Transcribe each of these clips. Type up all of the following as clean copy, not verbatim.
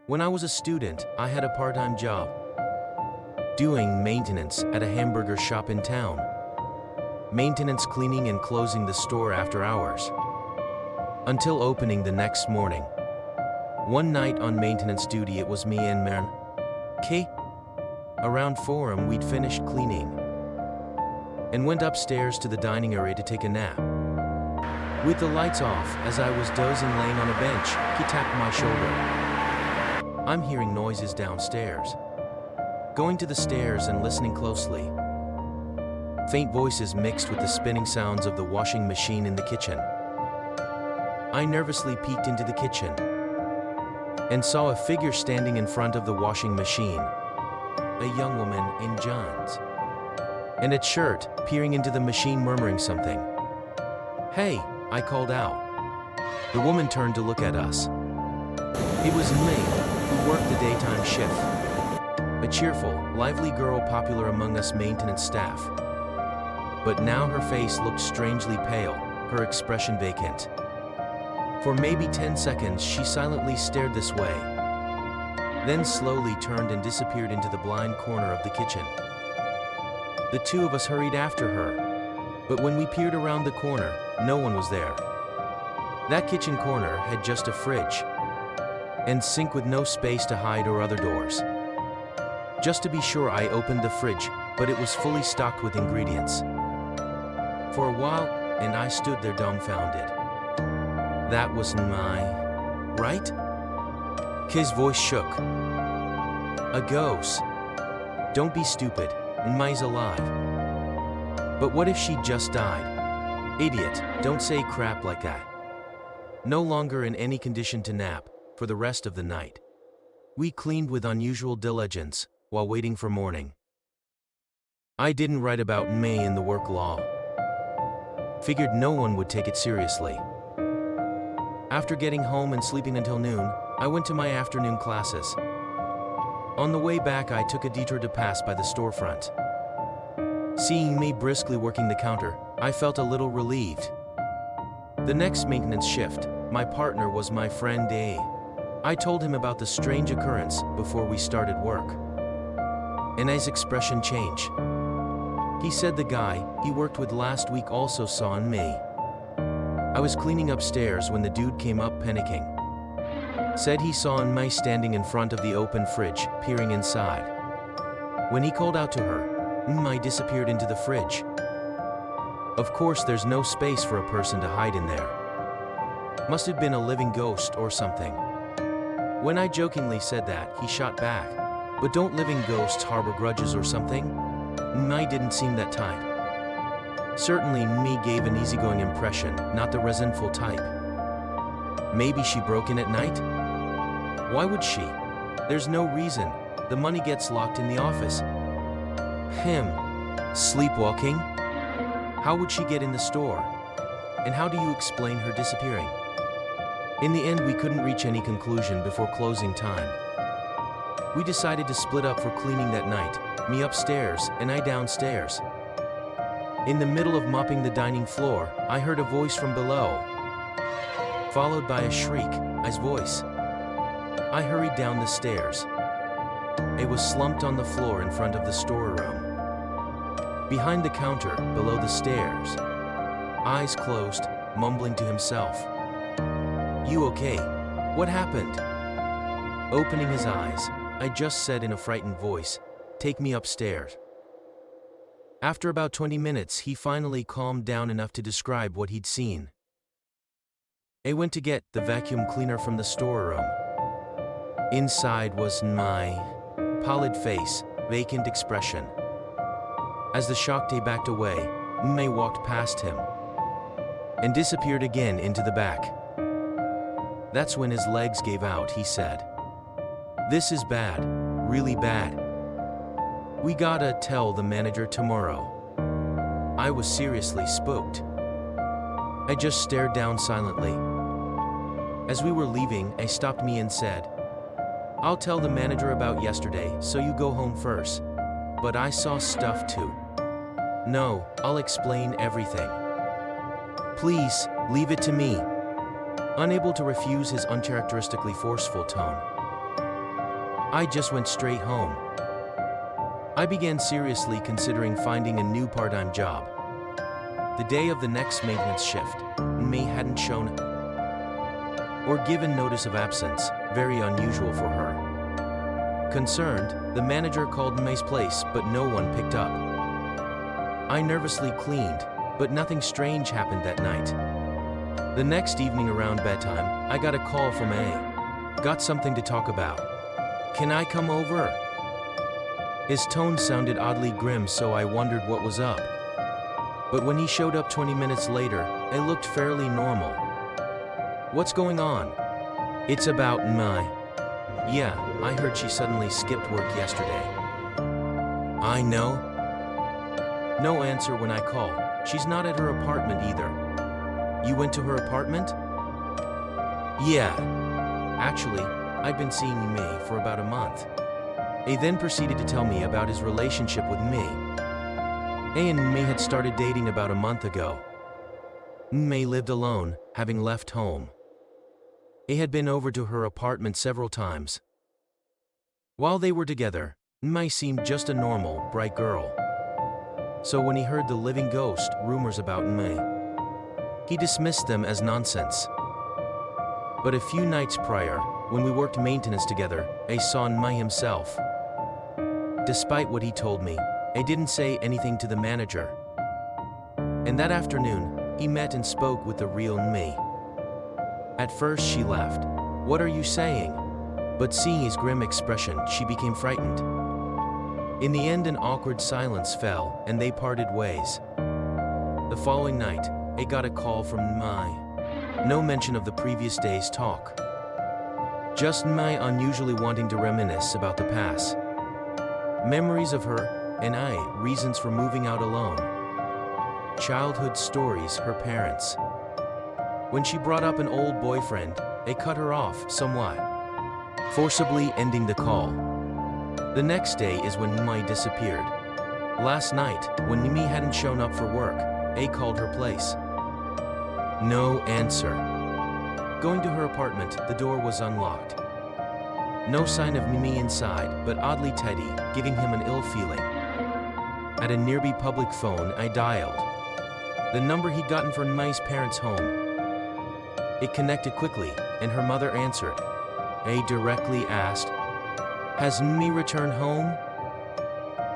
When I was a student, I had a part-time job doing maintenance at a hamburger shop in town. Maintenance, cleaning and closing the store after hours until opening the next morning. One night on maintenance duty, it was me and man. Around 4 am, we'd finished cleaning and went upstairs to the dining area to take a nap. With the lights off, as I was dozing laying on a bench, he tapped my shoulder. I'm hearing noises downstairs. Going to the stairs and listening closely. Faint voices mixed with the spinning sounds of the washing machine in the kitchen. I nervously peeked into the kitchen and saw a figure standing in front of the washing machine. A young woman in jeans and a shirt, peering into the machine, murmuring something. "Hey," I called out. The woman turned to look at us. It was me, who worked the daytime shift. A cheerful, lively girl, popular among us maintenance staff. But now her face looked strangely pale, her expression vacant. For maybe 10 seconds she silently stared this way, then slowly turned and disappeared into the blind corner of the kitchen. The two of us hurried after her, but when we peered around the corner, no one was there. That kitchen corner had just a fridge and sink with no space to hide or other doors. Just to be sure, I opened the fridge, but it was fully stocked with ingredients. For a while, and I stood there dumbfounded. That was my, right? His voice shook. A ghost. Don't be stupid, Mai's alive. But what if she just died? Idiot, don't say crap like that. No longer in any condition to nap for the rest of the night. We cleaned with unusual diligence while waiting for morning. I didn't write about May in the work law. Figured no one would take it seriously. After getting home and sleeping until noon, I went to my afternoon classes. On the way back, I took a detour to pass by the storefront. Seeing me briskly working the counter, I felt a little relieved. The next maintenance shift, my partner was my friend A. I told him about the strange occurrence before we started work. And his expression changed. He said the guy he worked with last week also saw me. I was cleaning upstairs when the dude came up panicking. Said he saw me standing in front of the open fridge, peering inside. When he called out to her, Mai disappeared into the fridge. Of course, there's no space for a person to hide in there. Must have been a living ghost or something. When I jokingly said that, he shot back, "But don't living ghosts harbor grudges or something?" Mai didn't seem that type. Certainly, me gave an easygoing impression, not the resentful type. Maybe she broke in at night? Why would she? There's no reason. The money gets locked in the office. Sleepwalking? How would she get in the store? And how do you explain her disappearing? In the end, we couldn't reach any conclusion before closing time. We decided to split up for cleaning that night, me upstairs and I downstairs. In the middle of mopping the dining floor, I heard a voice from below, followed by a shriek, I's voice. I hurried down the stairs. I was slumped on the floor in front of the storeroom. Behind the counter, below the stairs. Eyes closed, mumbling to himself. "You okay? What happened?" Opening his eyes, I just said in a frightened voice, "Take me upstairs." After about 20 minutes, he finally calmed down enough to describe what he'd seen. I went to get the vacuum cleaner from the storeroom. Inside was my pallid face, vacant expression. As the shocked backed away, May walked past him and disappeared again into the back. That's when his legs gave out, he said. "This is bad, really bad. We gotta tell the manager tomorrow." I was seriously spooked. I just stared down silently. As we were leaving, I stopped me and said, "I'll tell the manager about yesterday, so you go home first. But I saw stuff too." "No, I'll explain everything. Please, leave it to me." Unable to refuse his uncharacteristically forceful tone, I just went straight home. I began seriously considering finding a new part-time job. The day of the next maintenance shift, May hadn't shown or given notice of absence, very unusual for her. Concerned, the manager called May's place, but no one picked up. I nervously cleaned, but nothing strange happened that night. The next evening around bedtime, I got a call from A. Got something to talk about. Can I come over? His tone sounded oddly grim, so I wondered what was up. But when he showed up 20 minutes later, it looked fairly normal. What's going on? It's about Mai. Yeah, I heard she suddenly skipped work yesterday. I know. No answer when I call. She's not at her apartment either. You went to her apartment? Yeah. Actually, I've been seeing Mai for about a month. He then proceeded to tell me about his relationship with me. A and May had started dating about a month ago. May lived alone, having left home. A had been over to her apartment several times. While they were together, May seemed just a normal, bright girl. So when he heard the living ghost rumors about May, he dismissed them as nonsense. But a few nights prior, when we worked maintenance together, A saw May himself. Despite what he told me, I didn't say anything to the manager. And that afternoon, he met and spoke with the real me. At first she laughed. What are you saying? But seeing his grim expression, she became frightened. In the end, an awkward silence fell, and they parted ways. The following night, I got a call from Mai. No mention of the previous day's talk. Just Mai unusually wanting to reminisce about the past. Memories of her and I, reasons for moving out alone. Childhood stories, her parents. When she brought up an old boyfriend, I cut her off somewhat, forcibly ending the call. The next day is when Mai disappeared. Last night, when Mimi hadn't shown up for work, I called her place. No answer. Going to her apartment, the door was unlocked. No sign of Mimi inside, but oddly Teddy, giving him an ill feeling. At a nearby public phone, I dialed the number he'd gotten from Mai's parents' home. It connected quickly, and her mother answered. I directly asked, "Has Mimi returned home?"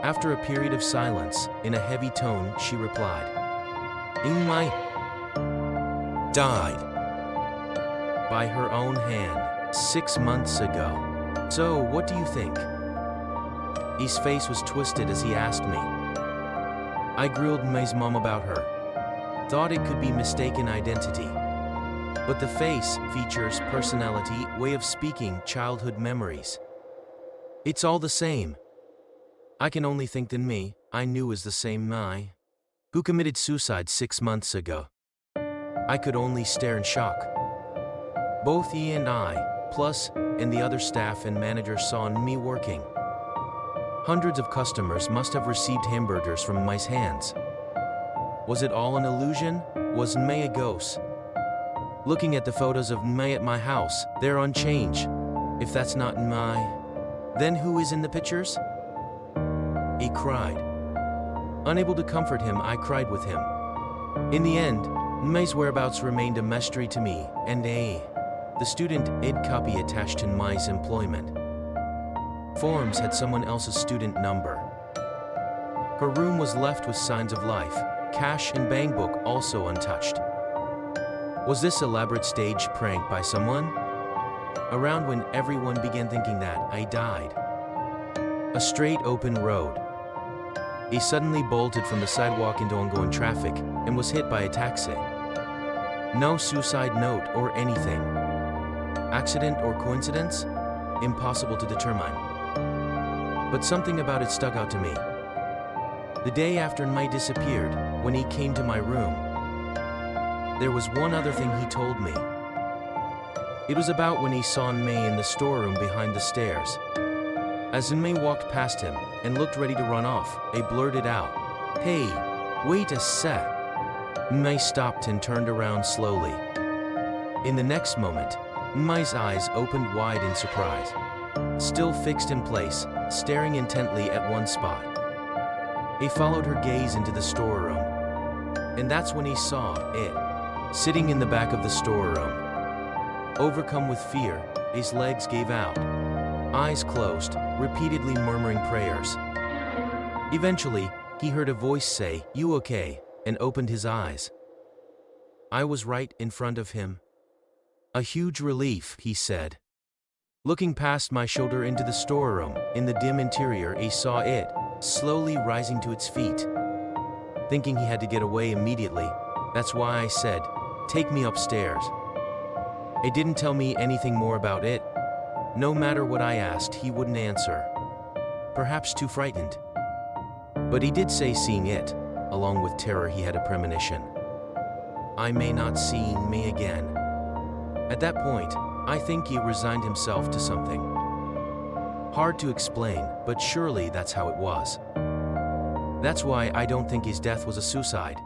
After a period of silence, in a heavy tone, she replied, "Mai died by her own hand 6 months ago. So, what do you think?" His face was twisted as he asked me. I grilled Mai's mom about her. Thought it could be mistaken identity. But the face, features, personality, way of speaking, childhood memories. It's all the same. I can only think that me, I knew is the same Mai, who committed suicide 6 months ago. I could only stare in shock. Both he and I, plus, and the other staff and manager saw me working. Hundreds of customers must have received hamburgers from Mai's hands. Was it all an illusion? Was Mai a ghost? Looking at the photos of Mai at my house, they're unchanged. If that's not Mai, then who is in the pictures? He cried. Unable to comfort him, I cried with him. In the end, Mai's whereabouts remained a mystery to me, and the student id copy attached to Mai's employment forms had someone else's student number. Her room was left with signs of life, cash and bank book also untouched. Was this elaborate staged prank by someone? Around when everyone began thinking that I died. A straight open road. He suddenly bolted from the sidewalk into ongoing traffic and was hit by a taxi. No suicide note or anything. Accident or coincidence? Impossible to determine. But something about it stuck out to me. The day after Mai disappeared, when he came to my room, there was one other thing he told me. It was about when he saw Mai in the storeroom behind the stairs. As Mai walked past him and looked ready to run off, I blurted out, "Hey, wait a sec." Mai stopped and turned around slowly. In the next moment, Mai's eyes opened wide in surprise. still fixed in place, staring intently at one spot. He followed her gaze into the storeroom, and that's when he saw it, sitting in the back of the storeroom. Overcome with fear, his legs gave out, eyes closed, repeatedly murmuring prayers. Eventually, he heard a voice say, "You okay?" and opened his eyes. I was right in front of him. "A huge relief," he said. Looking past my shoulder into the storeroom, in the dim interior, he saw it, slowly rising to its feet. Thinking he had to get away immediately, that's why I said, "Take me upstairs." It didn't tell me anything more about it. No matter what I asked, he wouldn't answer. Perhaps too frightened. But he did say seeing it, along with terror he had a premonition. I may not see me again. At that point, I think he resigned himself to something. Hard to explain, but surely that's how it was. That's why I don't think his death was a suicide.